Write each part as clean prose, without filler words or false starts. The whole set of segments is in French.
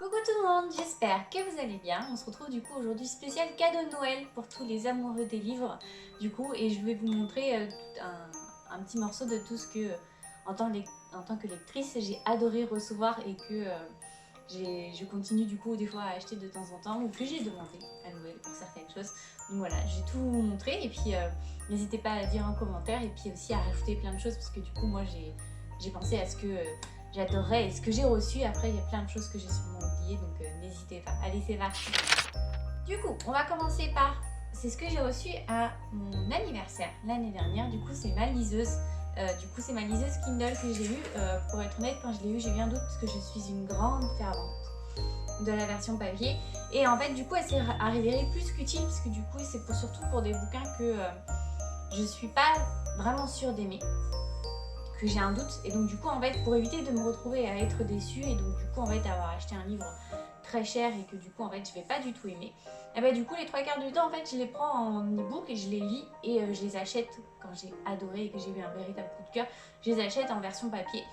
Coucou tout le monde, j'espère que vous allez bien. On se retrouve du coup aujourd'hui spécial cadeau de Noël pour tous les amoureux des livres du coup, et je vais vous montrer un petit morceau de tout ce que en tant que lectrice j'ai adoré recevoir et que je continue du coup des fois à acheter de temps en temps ou que j'ai demandé à Noël pour certaines choses. Donc voilà, j'ai tout montré et puis n'hésitez pas à dire en commentaire et puis aussi à rajouter plein de choses parce que du coup moi j'ai pensé à ce que j'adorerais et ce que j'ai reçu. Après il y a plein de choses que j'ai sûrement oubliées donc n'hésitez pas. Allez, c'est parti. Du coup on va commencer par c'est ce que j'ai reçu à mon anniversaire l'année dernière. Du coup c'est ma liseuse. C'est ma liseuse Kindle que j'ai eue. Pour être honnête, quand je l'ai eue, j'ai eu un doute parce que je suis une grande fervente de la version papier. Et en fait, du coup, elle s'est révélée plus qu'utile parce que du coup, c'est surtout pour des bouquins que je suis pas vraiment sûre d'aimer, que j'ai un doute. Et donc, du coup, en fait, pour éviter de me retrouver à être déçue et donc, du coup, en fait, avoir acheté un livre très cher et que du coup, en fait, je vais pas du tout aimer. Et bah, du coup, les 3/4 du temps, en fait, je les prends en e-book et je les lis et je les achète quand j'ai adoré et que j'ai eu un véritable coup de cœur. Je les achète en version papier.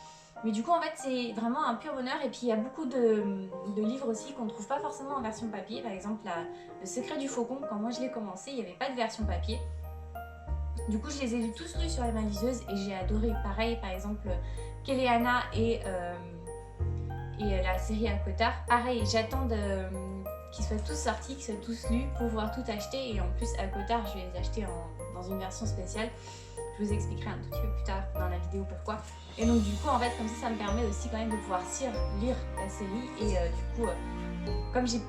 Mais du coup, en fait, c'est vraiment un pur bonheur. Et puis, il y a beaucoup de livres aussi qu'on ne trouve pas forcément en version papier. Par exemple, Le Secret du Faucon, quand moi je l'ai commencé, il n'y avait pas de version papier. Du coup, je les ai tous lus sur ma liseuse et j'ai adoré. Pareil, par exemple, Kéléana et la série Akotard. Pareil, j'attends qu'ils soient tous sortis, qu'ils soient tous lus pour pouvoir tout acheter. Et en plus, Akotard, je vais les acheter dans une version spéciale. Je vous expliquerai un tout petit peu plus tard dans la vidéo pourquoi. Et donc du coup, en fait, comme ça me permet aussi quand même de pouvoir lire la série. Et comme j'ai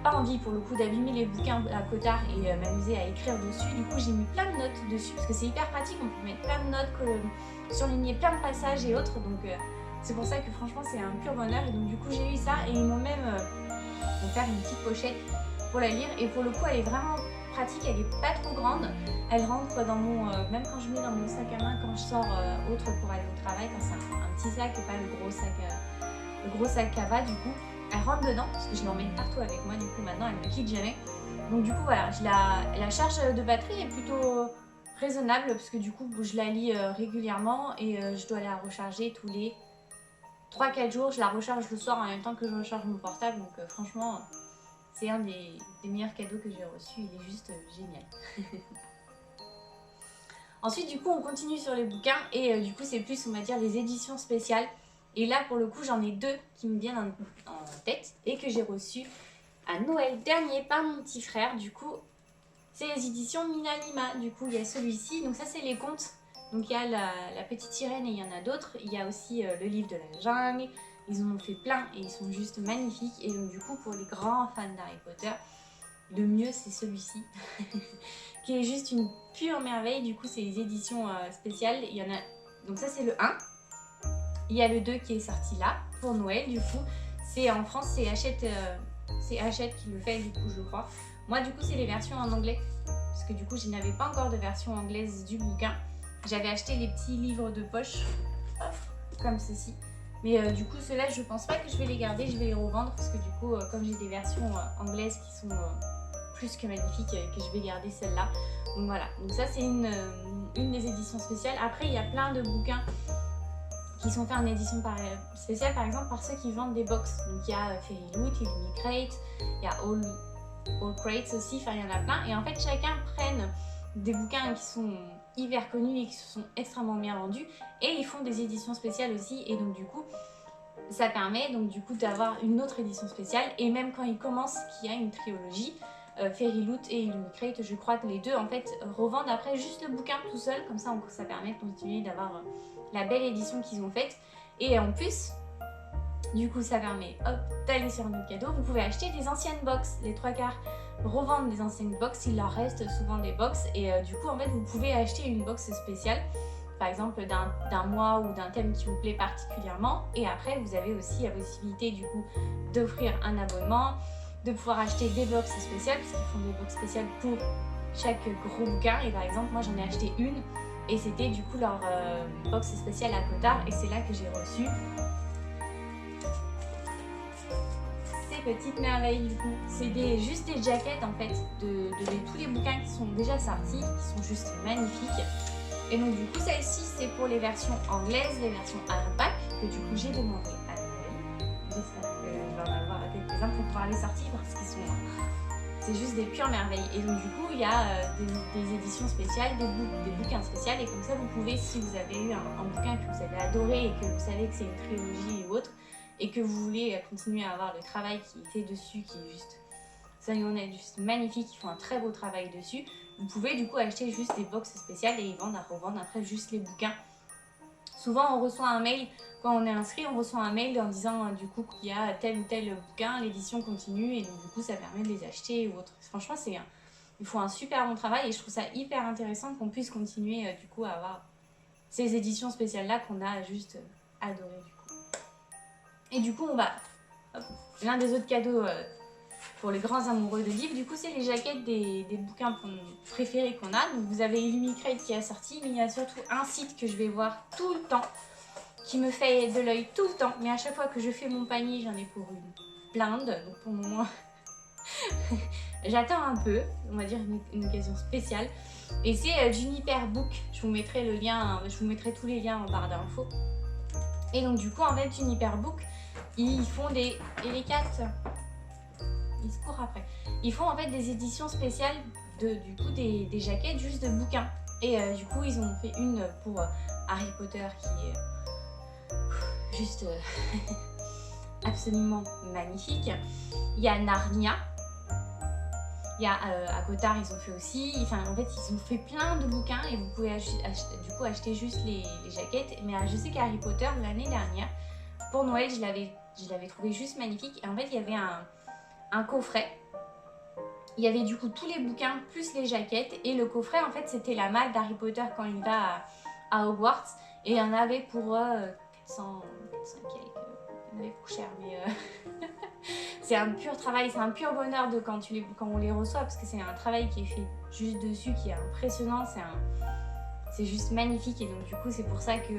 pas envie pour le coup d'abîmer les bouquins à Cotard et m'amuser à écrire dessus, du coup j'ai mis plein de notes dessus parce que c'est hyper pratique, on peut mettre plein de notes, surligner plein de passages et autres. Donc c'est pour ça que franchement c'est un pur bonheur. Et donc du coup j'ai eu ça et ils m'ont même offert une petite pochette pour la lire. Et pour le coup elle est vraiment pratique, elle est pas trop grande. Elle rentre dans mon, même quand je mets dans mon sac à main quand je sors autre pour aller au travail, quand c'est un petit sac et pas le gros sac à bas du coup, elle rentre dedans parce que je l'emmène partout avec moi du coup maintenant, elle me quitte jamais. Donc du coup voilà, la charge de batterie est plutôt raisonnable parce que du coup je la lis régulièrement et je dois la recharger tous les 3-4 jours. Je la recharge le soir en même temps que je recharge mon portable, donc franchement c'est un des meilleurs cadeaux que j'ai reçu, il est juste génial. Ensuite, du coup, on continue sur les bouquins et du coup, c'est plus, on va dire, les éditions spéciales. Et là, pour le coup, j'en ai deux qui me viennent en tête et que j'ai reçues à Noël dernier par mon petit frère. Du coup, c'est les éditions Mina Lima. Du coup, il y a celui-ci. Donc ça, c'est les contes. Donc il y a la petite sirène et il y en a d'autres. Il y a aussi le livre de la jungle. Ils en ont fait plein et ils sont juste magnifiques. Et donc du coup, pour les grands fans d'Harry Potter, le mieux c'est celui-ci qui est juste une pure merveille. Du coup c'est les éditions spéciales, il y en a, donc ça c'est le 1, il y a le 2 qui est sorti là pour Noël. Du coup c'est en France, c'est Hachette qui le fait du coup je crois. Moi du coup c'est les versions en anglais parce que du coup je n'avais pas encore de version anglaise du bouquin. J'avais acheté les petits livres de poche comme ceci. Mais du coup, ceux-là, je pense pas que je vais les garder, je vais les revendre parce que du coup, comme j'ai des versions anglaises qui sont plus que magnifiques, que je vais garder celle-là. Donc voilà, donc ça c'est une des éditions spéciales. Après, il y a plein de bouquins qui sont faits en édition spéciale, par exemple par ceux qui vendent des box. Donc il y a Fairy Loot, Illumicrate, il y a All Crates aussi, enfin il y en a plein. Et en fait, chacun prenne des bouquins qui sont hyper connus et qui sont extrêmement bien vendus et ils font des éditions spéciales aussi. Et donc du coup, ça permet donc du coup d'avoir une autre édition spéciale. Et même quand ils commencent qu'il y a une trilogie, Fairy Loot et Illumicrate, je crois que les deux en fait revendent après juste le bouquin tout seul, comme ça ça permet de continuer d'avoir la belle édition qu'ils ont faite. Et en plus, du coup ça permet d'aller sur un autre cadeau. Vous pouvez acheter des anciennes box, les 3/4 revendent des anciennes box, il leur reste souvent des box. Et du coup en fait vous pouvez acheter une box spéciale, par exemple d'un mois ou d'un thème qui vous plaît particulièrement. Et après vous avez aussi la possibilité du coup d'offrir un abonnement, de pouvoir acheter des box spéciales parce qu'ils font des box spéciales pour chaque gros bouquin. Et par exemple moi j'en ai acheté une et c'était du coup leur box spéciale à Cotard et c'est là que j'ai reçu ces petites merveilles. Du coup c'est juste des jaquettes en fait de tous les bouquins qui sont déjà sortis, qui sont juste magnifiques. Et donc du coup celle-ci c'est pour les versions anglaises, les versions hardback que du coup j'ai demandé à Noël. J'espère que je vais en avoir à quelque magasins pour pouvoir les sortir parce qu'ils sont... c'est juste des pures merveilles. Et donc du coup, il y a des éditions spéciales, des bouquins spéciaux. Et comme ça, vous pouvez, si vous avez eu un bouquin que vous avez adoré et que vous savez que c'est une trilogie ou autre, et que vous voulez continuer à avoir le travail qui est fait dessus, qui est juste... ça y en est juste magnifique, ils font un très beau travail dessus. Vous pouvez du coup acheter juste des box spéciales et ils vendent à revendre après juste les bouquins. Souvent on reçoit un mail, quand on est inscrit, on reçoit un mail en disant du coup qu'il y a tel ou tel bouquin, l'édition continue et donc du coup ça permet de les acheter ou autre. Franchement ils font un super bon travail et je trouve ça hyper intéressant qu'on puisse continuer du coup à avoir ces éditions spéciales là qu'on a juste adoré du coup. Et du coup on va, l'un des autres cadeaux pour les grands amoureux de livres, du coup c'est les jaquettes des bouquins préférés qu'on a. Donc vous avez Illumicrate qui est sorti, mais il y a surtout un site que je vais voir tout le temps, qui me fait de l'œil tout le temps, mais à chaque fois que je fais mon panier, j'en ai pour une blinde, donc pour le moment j'attends un peu, on va dire une occasion spéciale. Et c'est Juniper Book, je vous mettrai le lien, je vous mettrai tous les liens en barre d'infos. Et donc du coup en fait Juniper Book, ils font des... et les 4 ils se courent après. Ils font en fait des éditions spéciales du coup des jaquettes juste de bouquins. Et du coup ils ont fait une pour Harry Potter qui est juste absolument magnifique. Il y a Narnia. Il y a à Cotard ils ont fait aussi. Enfin en fait ils ont fait plein de bouquins et vous pouvez du coup acheter juste les jaquettes. Mais je sais qu'Harry Potter l'année dernière, pour Noël je l'avais trouvé juste magnifique. Et en fait il y avait un coffret. Il y avait du coup tous les bouquins plus les jaquettes et le coffret en fait c'était la malle d'Harry Potter quand il va à Hogwarts et il y en avait pour 400 quelques, il y en avait pour cher mais c'est un pur travail, c'est un pur bonheur de quand on les reçoit parce que c'est un travail qui est fait juste dessus qui est impressionnant, c'est juste magnifique et donc du coup c'est pour ça que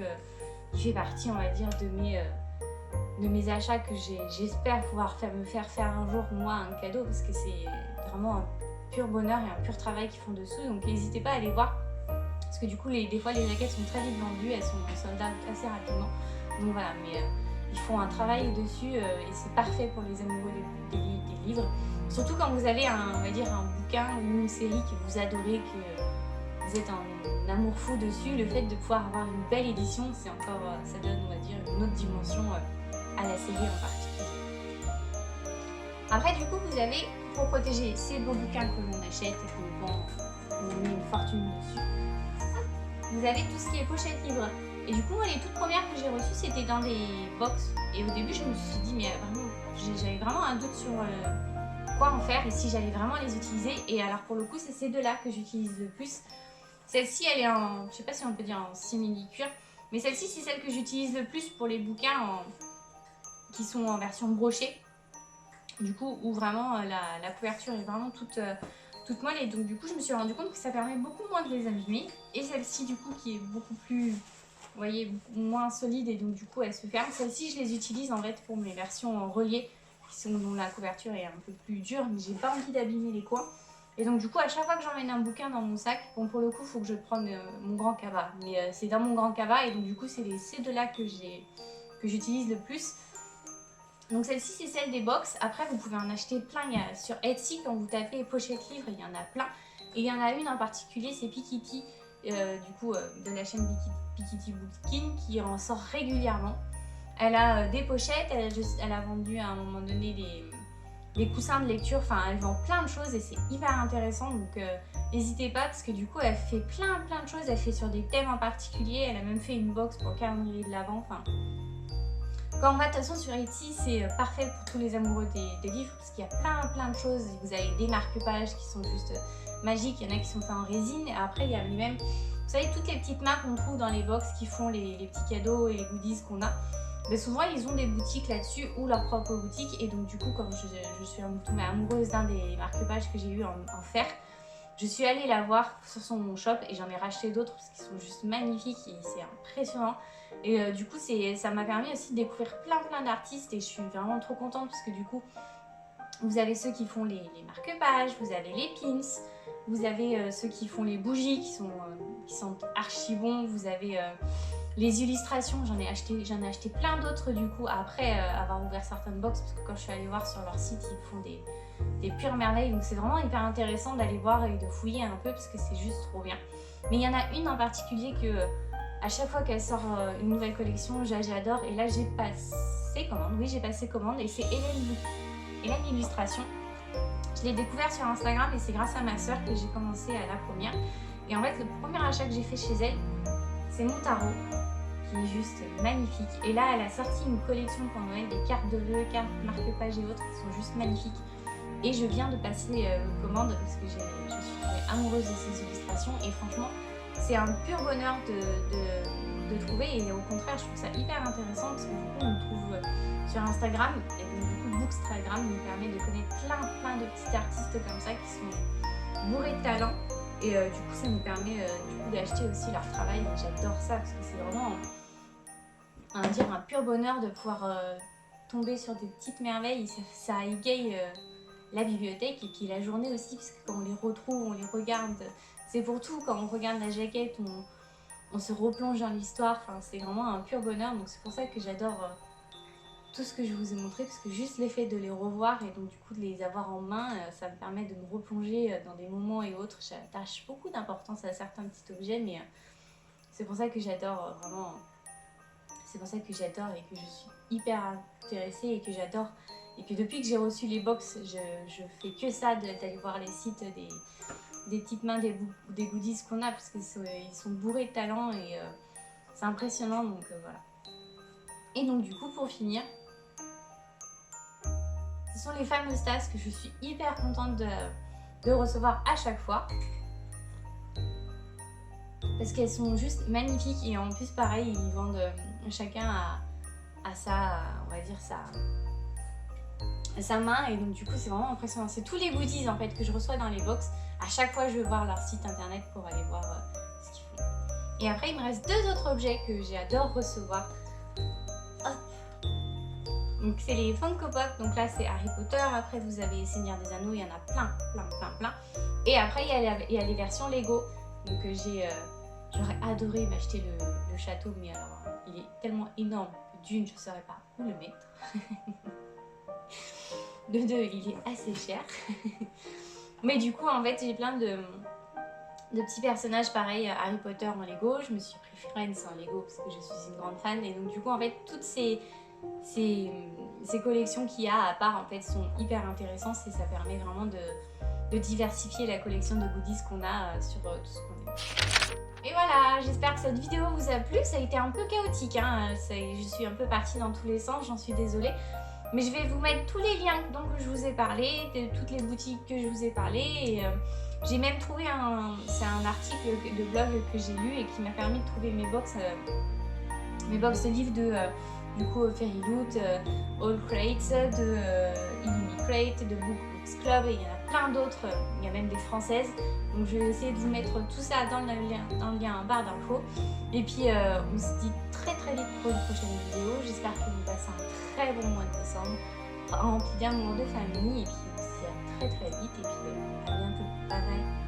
il fait partie on va dire de mes achats que j'espère pouvoir me faire faire un jour moi un cadeau parce que c'est vraiment un pur bonheur et un pur travail qu'ils font dessous, donc n'hésitez pas à aller voir parce que du coup des fois les jaquettes sont très vite vendues, elles sont sold out assez rapidement, donc voilà, mais ils font un travail dessus et c'est parfait pour les amoureux des livres, surtout quand vous avez on va dire un bouquin ou une série que vous adorez, que vous êtes en amour fou dessus, le fait de pouvoir avoir une belle édition, c'est encore, ça donne on va dire une autre dimension à la série en particulier. Après du coup vous avez, pour protéger ces beaux bouquins que l'on achète et qu'on vend, on met une fortune dessus, vous avez tout ce qui est pochette livre. Et du coup moi les toutes premières que j'ai reçues c'était dans des box et au début je me suis dit mais vraiment j'avais vraiment un doute sur quoi en faire et si j'allais vraiment les utiliser, et alors pour le coup c'est ces deux là que j'utilise le plus. Celle-ci elle est en, je sais pas si on peut dire en simili-cuir, mais celle-ci c'est celle que j'utilise le plus pour les bouquins qui sont en version brochée, du coup où vraiment la couverture est vraiment toute molle, et donc du coup je me suis rendu compte que ça permet beaucoup moins de les abîmer. Et celle-ci du coup qui est beaucoup plus, vous voyez, beaucoup moins solide et donc du coup elle se ferme. Celle-ci je les utilise en fait pour mes versions en relié dont la couverture est un peu plus dure, mais j'ai pas envie d'abîmer les coins. Et donc du coup à chaque fois que j'emmène un bouquin dans mon sac, bon pour le coup il faut que je prenne mon grand cabas, mais c'est dans mon grand cabas et donc du coup c'est ces deux là que j'utilise le plus. Donc celle-ci c'est celle des box, après vous pouvez en acheter plein, sur Etsy quand vous tapez pochette livre il y en a plein. Et il y en a une en particulier, c'est Pikitty, du coup de la chaîne Pikitty Bookskin qui en sort régulièrement. Elle a des pochettes, elle a vendu à un moment donné des coussins de lecture, enfin elle vend plein de choses et c'est hyper intéressant, donc n'hésitez pas parce que du coup elle fait plein de choses, elle fait sur des thèmes en particulier, elle a même fait une box pour le calendrier de l'Avent, enfin... Quand on va de toute façon sur Etsy, c'est parfait pour tous les amoureux des livres parce qu'il y a plein de choses. Vous avez des marque-pages qui sont juste magiques, il y en a qui sont faits en résine. Et après, il y a les mêmes, vous savez, toutes les petites marques qu'on trouve dans les box qui font les petits cadeaux et les goodies qu'on a. Mais souvent, ils ont des boutiques là-dessus ou leur propre boutique. Et donc, du coup, comme je suis tombée amoureuse d'un des marque-pages que j'ai eu en fer, je suis allée la voir sur son shop et j'en ai racheté d'autres parce qu'ils sont juste magnifiques et c'est impressionnant. Et du coup ça m'a permis aussi de découvrir plein d'artistes et je suis vraiment trop contente parce que du coup vous avez ceux qui font les marque-pages, vous avez les pins, vous avez ceux qui font les bougies qui sont archi bons, vous avez Les illustrations, j'en ai acheté plein d'autres du coup après avoir ouvert certaines box, parce que quand je suis allée voir sur leur site, ils font des pures merveilles. Donc c'est vraiment hyper intéressant d'aller voir et de fouiller un peu parce que c'est juste trop bien. Mais il y en a une en particulier que à chaque fois qu'elle sort une nouvelle collection, j'adore. Et là j'ai passé commande, oui j'ai passé commande, et c'est Hélène Illustration. Je l'ai découvert sur Instagram et c'est grâce à ma soeur que j'ai commencé à la première. Et en fait le premier achat que j'ai fait chez elle, c'est mon tarot, qui est juste magnifique. Et là, elle a sorti une collection pour Noël, des cartes de vœux, cartes marque-pages et autres, qui sont juste magnifiques. Et je viens de passer commande parce que je suis tombée amoureuse de ces illustrations. Et franchement, c'est un pur bonheur de trouver. Et au contraire, je trouve ça hyper intéressant parce que du coup, on me trouve sur Instagram. Et donc, du coup, Bookstagram nous permet de connaître plein de petits artistes comme ça qui sont bourrés de talent. Et du coup, ça nous permet d'acheter aussi leur travail. Et j'adore ça parce que c'est vraiment un pur bonheur de pouvoir tomber sur des petites merveilles. Ça égaye la bibliothèque et puis la journée aussi, parce que quand on les retrouve, on les regarde. C'est pour tout, quand on regarde la jaquette, on se replonge dans l'histoire. Enfin, c'est vraiment un pur bonheur. Donc c'est pour ça que j'adore tout ce que je vous ai montré, parce que juste l'effet de les revoir et donc du coup de les avoir en main, ça me permet de me replonger dans des moments et autres. J'attache beaucoup d'importance à certains petits objets, mais c'est pour ça que j'adore vraiment. C'est pour ça que j'adore et que je suis hyper intéressée et que j'adore. Et que depuis que j'ai reçu les box, je fais que ça, d'aller voir les sites des petites mains, des goodies qu'on a, parce qu'ils sont bourrés de talent et c'est impressionnant, donc voilà. Et donc du coup, pour finir, ce sont les fameuses tasses que je suis hyper contente de recevoir à chaque fois. Parce qu'elles sont juste magnifiques et en plus pareil, ils vendent chacun à sa, on va dire sa main, et donc du coup c'est vraiment impressionnant. C'est tous les goodies en fait que je reçois dans les box. À chaque fois je vais voir leur site internet pour aller voir ce qu'ils font. Et après il me reste deux autres objets que j'adore recevoir. Donc c'est les Funko Pop, donc là c'est Harry Potter, après vous avez Seigneur des Anneaux, il y en a plein. Et après il y a les versions Lego, donc j'aurais adoré m'acheter le château, mais alors il est tellement énorme que d'une je ne saurais pas où le mettre. De deux il est assez cher. Mais du coup en fait j'ai plein de petits personnages pareils Harry Potter en Lego, je me suis pris Friends en Lego parce que je suis une grande fan, et donc du coup en fait toutes ces collections qu'il y a à part en fait sont hyper intéressantes et ça permet vraiment de diversifier la collection de goodies qu'on a sur tout ce qu'on aime. Et voilà, j'espère que cette vidéo vous a plu. Ça a été un peu chaotique, hein. Je suis un peu partie dans tous les sens, j'en suis désolée. Mais je vais vous mettre tous les liens dont je vous ai parlé, de toutes les boutiques que je vous ai parlé. Et j'ai même trouvé c'est un article de blog que j'ai lu et qui m'a permis de trouver mes box de livres de du coup Fairy Loot, All Crates, de Illumi Crate, de Books Club, et il y en a plein d'autres, il y a même des françaises. Donc je vais essayer de vous mettre tout ça dans le lien en barre d'infos. Et puis on se dit très vite pour une prochaine vidéo. J'espère que vous passez un très bon mois de décembre, rempli d'amour, de famille, et puis on se dit à très vite, et puis à bientôt. Bye bye.